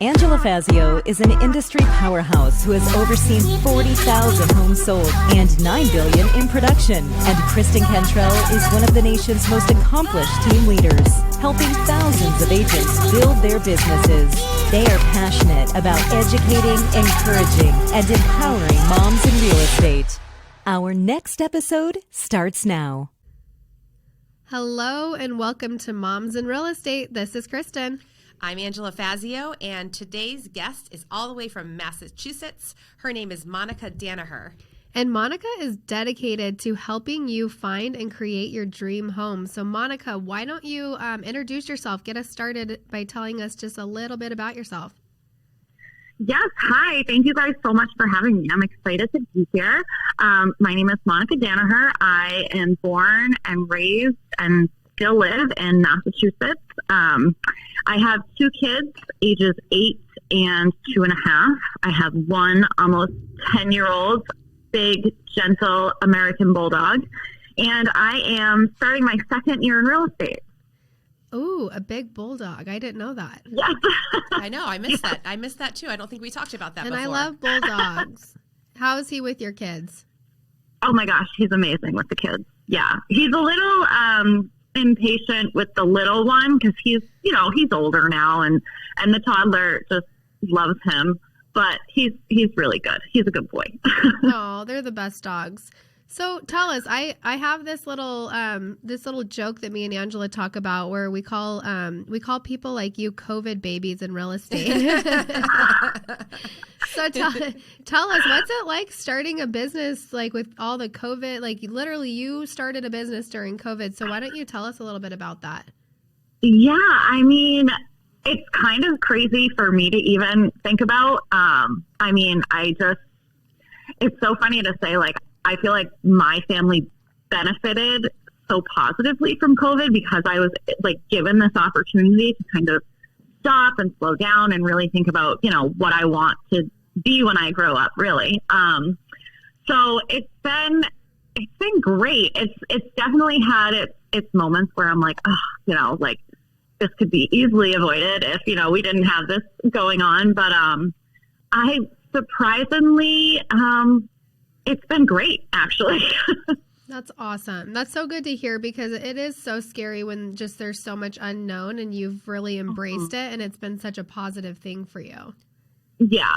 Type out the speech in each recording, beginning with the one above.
Angela Fazio is an industry powerhouse who has overseen 40,000 homes sold and $9 billion in production. And Kristen Cantrell is one of the nation's most accomplished team leaders, helping thousands of agents build their businesses. They are passionate about educating, encouraging, and empowering moms in real estate. Our next episode starts now. Hello and welcome to Moms in Real Estate. This is Kristen. I'm Angela Fazio, and today's guest is all the way from Massachusetts. Her name is Monica Danaher. And Monica is dedicated to helping you find and create your dream home. So Monica, why don't you introduce yourself? Get us started by telling us just a little bit about yourself. Yes. Hi. Thank you guys so much for having me. I'm excited to be here. My name is Monica Danaher. I am born and raised and still live in Massachusetts. I have two kids, ages 8 and 2.5. I have one almost 10-year-old, big, gentle American bulldog. And I am starting my second year in real estate. Ooh, a big bulldog. I didn't know that. Yes. I know. I missed that. I missed that too. I don't think we talked about that and before. I love bulldogs. How is he with your kids? Oh my gosh, he's amazing with the kids. Yeah. He's a little impatient with the little one because he's older now and the toddler just loves him, but he's really good. He's a good boy. Oh, they're the best dogs. So tell us, I have this little joke that me and Angela talk about where we call people like you COVID babies in real estate. So tell us, what's it like starting a business like with all the COVID? Like literally, you started a business during COVID. So why don't you tell us a little bit about that? Yeah, I mean, it's kind of crazy for me to even think about. It's so funny to say, like, I feel like my family benefited so positively from COVID because I was like given this opportunity to kind of stop and slow down and really think about, what I want to be when I grow up, really. So it's been great. It's definitely had its moments where I'm like, like this could be easily avoided if, we didn't have this going on. But I surprisingly, it's been great, actually. That's awesome. That's so good to hear because it is so scary when just there's so much unknown and you've really embraced it and it's been such a positive thing for you. Yeah.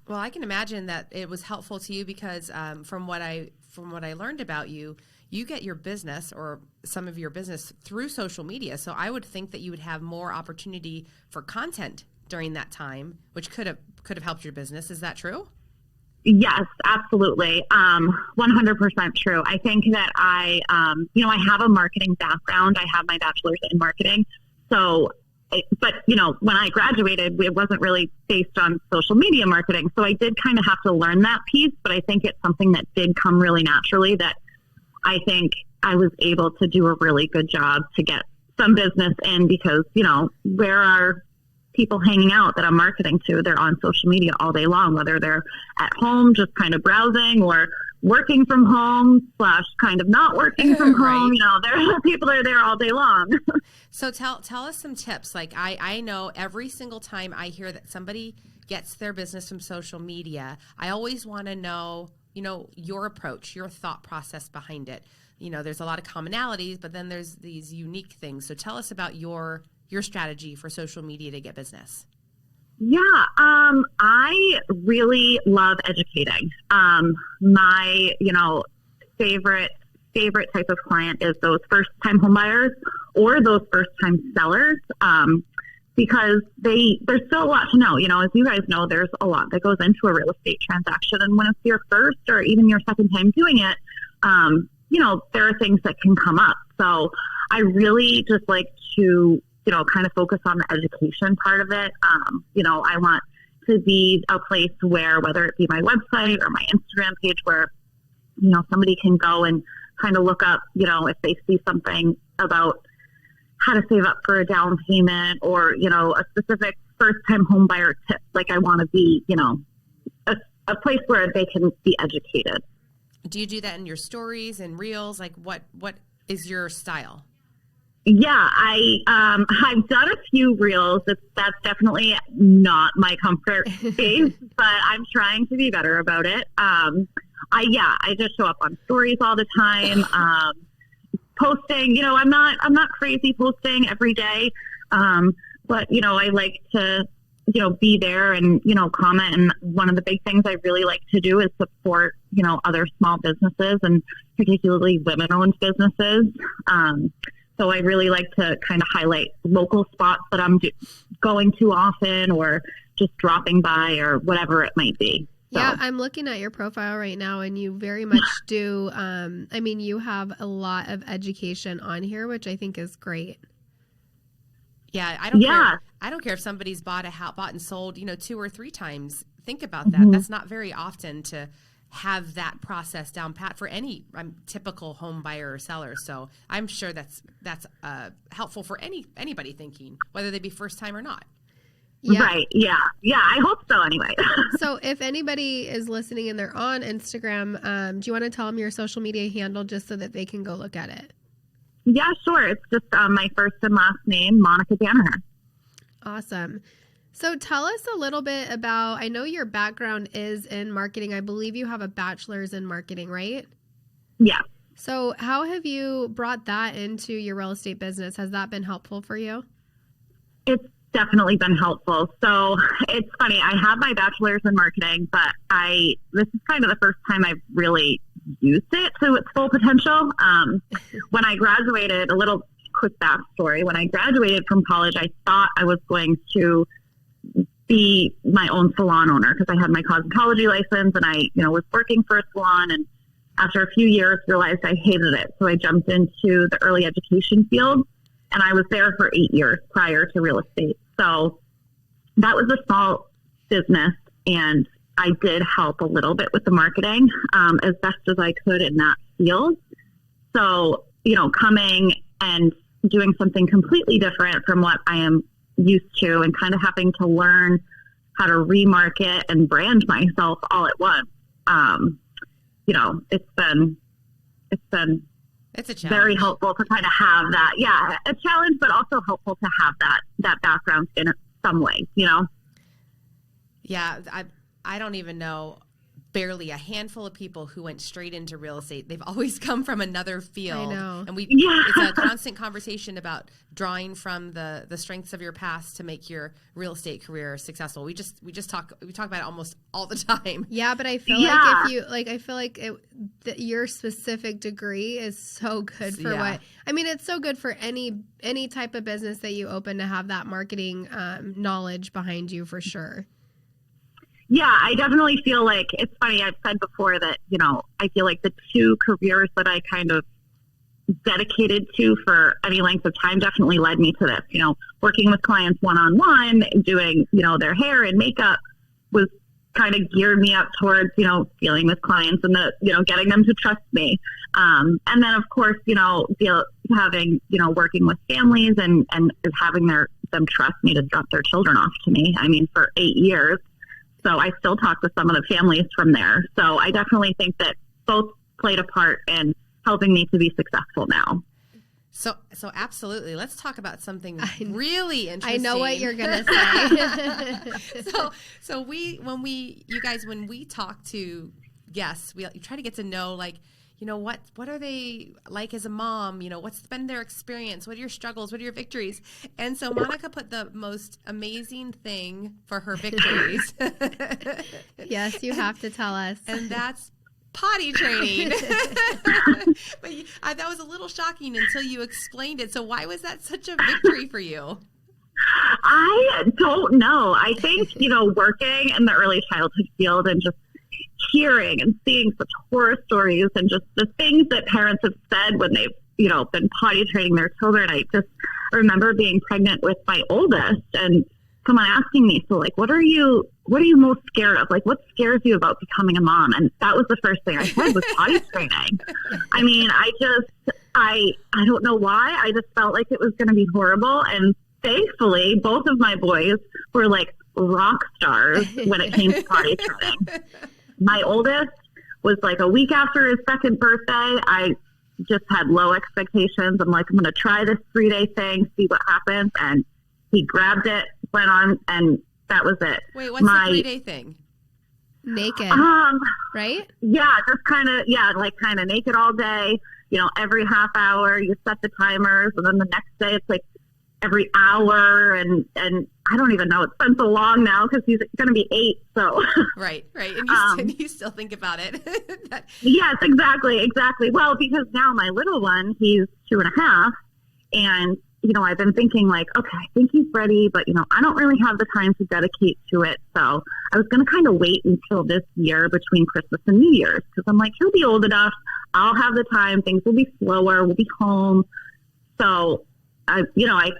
Well, I can imagine that it was helpful to you because from what I learned about you, you get your business or some of your business through social media. So I would think that you would have more opportunity for content during that time, which could have helped your business. Is that true? Yes, absolutely. 100% true. I think that I have a marketing background. I have my bachelor's in marketing. So, but when I graduated, it wasn't really based on social media marketing. So I did kind of have to learn that piece, but I think it's something that did come really naturally that I think I was able to do a really good job to get some business in because, where are people hanging out that I'm marketing to? They're on social media all day long, whether they're at home just kind of browsing or working from home / kind of not working from home. People are there all day long. So tell us some tips. Like I know every single time I hear that somebody gets their business from social media, I always want to know, your approach, your thought process behind it. There's a lot of commonalities, but then there's these unique things. So tell us about your strategy for social media to get business. Yeah, I really love educating. My, favorite type of client is those first-time homebuyers or those first-time sellers, because there's still a lot to know. As you guys know, there's a lot that goes into a real estate transaction, and when it's your first or even your second time doing it, there are things that can come up. So I really just like to kind of focus on the education part of it. I want to be a place where, whether it be my website or my Instagram page, where, somebody can go and kind of look up, if they see something about how to save up for a down payment or, a specific first-time home buyer tip. Like I want to be, a place where they can be educated. Do you do that in your stories and reels? Like what is your style? Yeah, I've done a few reels. That's definitely not my comfort space, but I'm trying to be better about it. I just show up on stories all the time. Posting, I'm not crazy posting every day. But I like to, be there and, comment. And one of the big things I really like to do is support, other small businesses and particularly women-owned businesses. So I really like to kind of highlight local spots that I'm going to often or just dropping by or whatever it might be. So. Yeah, I'm looking at your profile right now, and you very much do. You have a lot of education on here, which I think is great. Yeah, I don't care. I don't care if somebody's bought and sold, 2 or 3 times. Think about that. That's not very often to have that process down pat for any typical home buyer or seller. So I'm sure that's helpful for anybody thinking, whether they be first time or not. Yeah. Right. Yeah. Yeah. I hope so anyway. So if anybody is listening and they're on Instagram, do you want to tell them your social media handle just so that they can go look at it? Yeah, sure. It's just my first and last name, Monica Danaher. Awesome. So tell us a little bit about, I know your background is in marketing. I believe you have a bachelor's in marketing, right? Yeah. So how have you brought that into your real estate business? Has that been helpful for you? It's definitely been helpful. So it's funny. I have my bachelor's in marketing, but this is kind of the first time I've really used it to its full potential. When I graduated, a little quick backstory, when I graduated from college, I thought I was going to be my own salon owner because I had my cosmetology license and I, was working for a salon, and after a few years realized I hated it. So I jumped into the early education field, and I was there for 8 years prior to real estate. So that was a small business, and I did help a little bit with the marketing as best as I could in that field. So, coming and doing something completely different from what I am used to and kind of having to learn how to remarket and brand myself all at once. It's a challenge. Very helpful to kind of have that. Yeah, a challenge, but also helpful to have that background in some way, Yeah, I don't even know, barely a handful of people who went straight into real estate. They've always come from another field. I know. And it's a constant conversation about drawing from the strengths of your past to make your real estate career successful. We talk about it almost all the time. Yeah, but I feel like your specific degree is so good for it's so good for any type of business that you open to have that marketing knowledge behind you for sure. Yeah, I definitely feel like it's funny. I've said before that, I feel like the 2 careers that I kind of dedicated to for any length of time definitely led me to this. Working with clients one-on-one, doing, their hair and makeup was kind of geared me up towards, dealing with clients and getting them to trust me. And then of course, having, working with families and having them trust me to drop their children off to me. I mean, for 8 years. So I still talk to some of the families from there. So I definitely think that both played a part in helping me to be succuseful now. So absolutely. Let's talk about something really interesting. I know what you're going to say. when we talk to guests, we try to get to know, like, what are they like as a mom? What's been their experience? What are your struggles? What are your victories? And so Monica put the most amazing thing for her victories. Yes, you have to tell us. And that's potty training. But that was a little shocking until you explained it. So why was that such a victory for you? I don't know. I think, working in the early childhood field and just hearing and seeing such horror stories and just the things that parents have said when they've, been potty training their children. I just remember being pregnant with my oldest and someone asking me, so like, what are you most scared of? Like, what scares you about becoming a mom? And that was the first thing I said was potty training. I mean, I don't know why. I just felt like it was going to be horrible. And thankfully, both of my boys were like rock stars when it came to potty training. My oldest was like a week after his second birthday. I just had low expectations. I'm like, I'm going to try this 3-day thing, see what happens. And he grabbed it, went on, and that was it. Wait, what's the 3-day thing? Naked, right? Yeah, just kind of naked all day. Every half hour you set the timers, and then the next day it's like every hour, and I don't even know. It's been so long now because he's going to be 8. So right, and you still think about it. Yes, exactly. Well, because now my little one, he's 2.5, and I've been thinking like, okay, I think he's ready, but I don't really have the time to dedicate to it. So I was going to kind of wait until this year between Christmas and New Year's, because I'm like, he'll be old enough. I'll have the time. Things will be slower. We'll be home. So I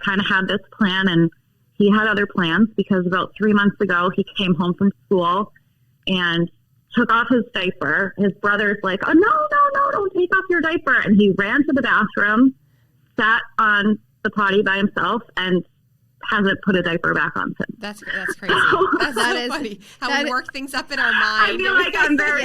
kind of had this plan, and he had other plans, because about 3 months ago, he came home from school and took off his diaper. His brother's like, oh, no, don't take off your diaper. And he ran to the bathroom, sat on the potty by himself, and hasn't put a diaper back on since. That's crazy. That's so funny how we work things up in our mind. I feel like I'm very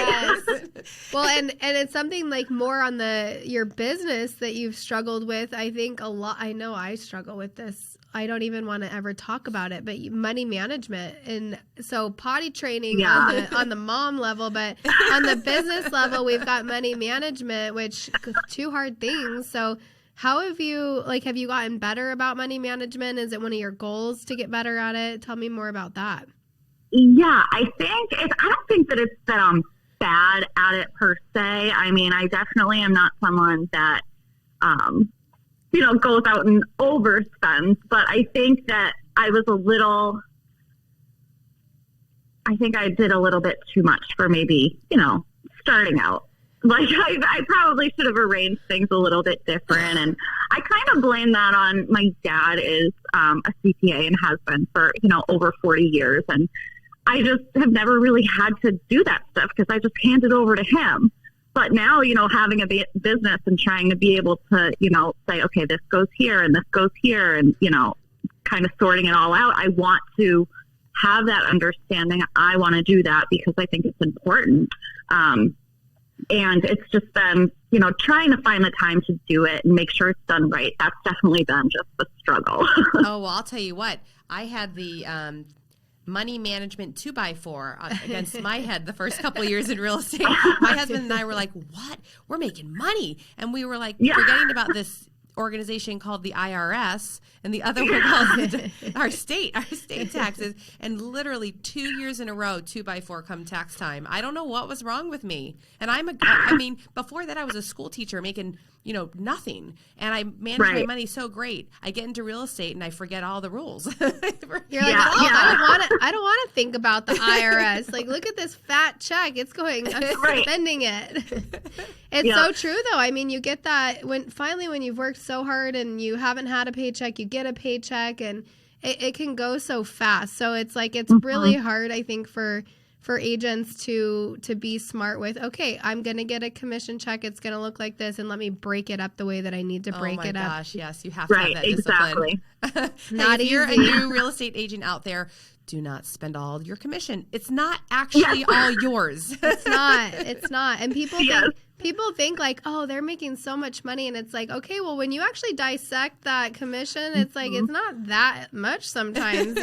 well, and it's something like more on your business that you've struggled with. I think a lot. I know I struggle with this. I don't even want to ever talk about it, but money management. And so potty training on the mom level, but on the business level, we've got money management, which 2 hard things. So how have you gotten better about money management? Is it one of your goals to get better at it? Tell me more about that. Yeah, I don't think that it's that I'm bad at it per se. I mean, I definitely am not someone that, goes out and overspends, but I think that I did a little bit too much for maybe, starting out. Like, I probably should have arranged things a little bit different. And I kind of blame that on my dad is a CPA and has been for, over 40 years. And I just have never really had to do that stuff because I just handed over to him. But now, having a business and trying to be able to, say, okay, this goes here and this goes here and, kind of sorting it all out. I want to have that understanding. I want to do that because I think it's important. And it's just been, trying to find the time to do it and make sure it's done right. That's definitely been just a struggle. Oh, well, I'll tell you what. I had the money management 2x4 against my head the first couple of years in real estate. My husband and I were like, what? We're making money. And we were like forgetting about this organization called the IRS, and the other one called our state taxes. And literally 2 years in a row, 2x4 come tax time. I don't know what was wrong with me. And before that I was a school teacher making, nothing. And I manage my money so great. I get into real estate and I forget all the rules. You're like, I don't want to think about the IRS. Like, look at this fat check. It's going, I'm spending it. It's so true though. I mean, you get that when you've worked so hard and you haven't had a paycheck, you get a paycheck, and it can go so fast. So it's like, it's really hard, I think, for agents to be smart with, okay, I'm going to get a commission check. It's going to look like this, and let me break it up the way that I need to break it up. Oh my gosh, yes. You have to have that discipline. Not if you're a new real estate agent out there, do not spend all your commission. It's not actually all yours. It's not. And people think like, oh, they're making so much money. And it's like, okay, well, when you actually dissect that commission, it's like, it's not that much sometimes,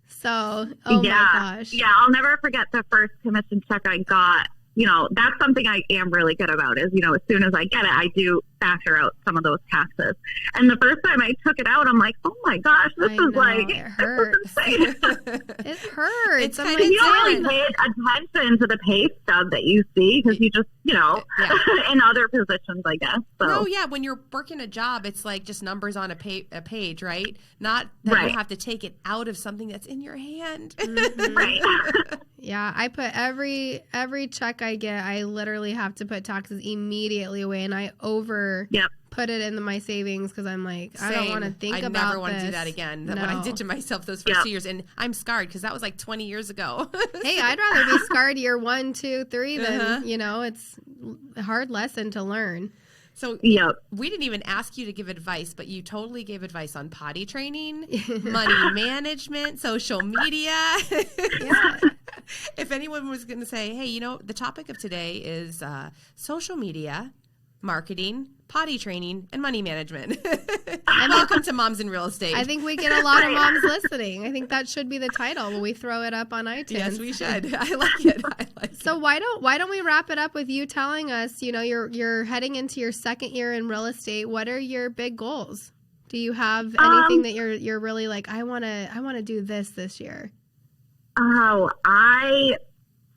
So, my gosh. Yeah, I'll never forget the first commission check I got. That's something I am really good about is, as soon as I get it, I do factor out some of those taxes. And the first time I took it out, I'm like, oh my gosh, this is like, it hurts. It hurts. It's kind of you don't really pay attention to the pay stub that you see because you just, in other positions, I guess. So. No, yeah, when you're working a job, it's like just numbers on a page, right? Not that you have to take it out of something that's in your hand. Right. Yeah, I put every check I get, I literally have to put taxes immediately away, and I put it into my savings because I'm like, I don't want to think about this. I never want to do that again. That's what I did to myself those first 2 years, and I'm scarred because that was like 20 years ago. Hey, I'd rather be scarred year 1, 2, 3 than it's a hard lesson to learn. So we didn't even ask you to give advice, but you totally gave advice on potty training, money management, social media. If anyone was going to say, hey, the topic of today is social media, marketing, potty training, and money management. And welcome to Moms in Real Estate. I think we get a lot of moms listening. I think that should be the title when we throw it up on iTunes. Yes, we should. I like it. So why don't we wrap it up with you telling us, you're heading into your second year in real estate. What are your big goals? Do you have anything that you're really like, I want to do this year? Oh,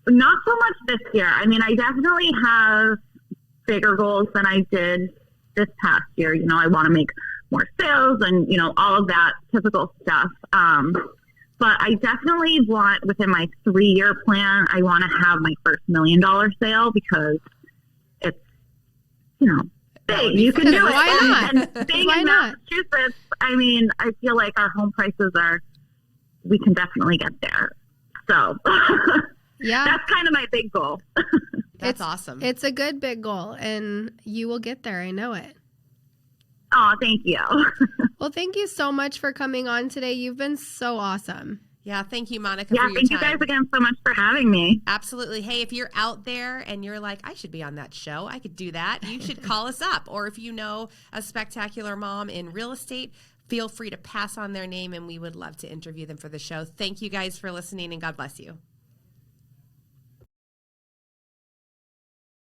not so much this year. I mean, I definitely have bigger goals than I did this past year. I want to make more sales and, all of that typical stuff. But I definitely want, within my 3-year plan, I want to have my first $1 million sale because it's, big. You can do it. Why not? And being Why in not? Massachusetts, I mean, I feel like our home prices we can definitely get there. So Yeah. that's kind of my big goal. That's awesome. It's a good big goal, and you will get there. I know it. Oh, thank you. Well, thank you so much for coming on today. You've been so awesome. Yeah, thank you, Monica, Yeah, for your thank time. you guys again so much for having me. Absolutely. Hey, if you're out there and you're like, I should be on that show, I could do that, you should call us up. Or if you know a spectacular mom in real estate, feel free to pass on their name, and we would love to interview them for the show. Thank you guys for listening, and God bless you.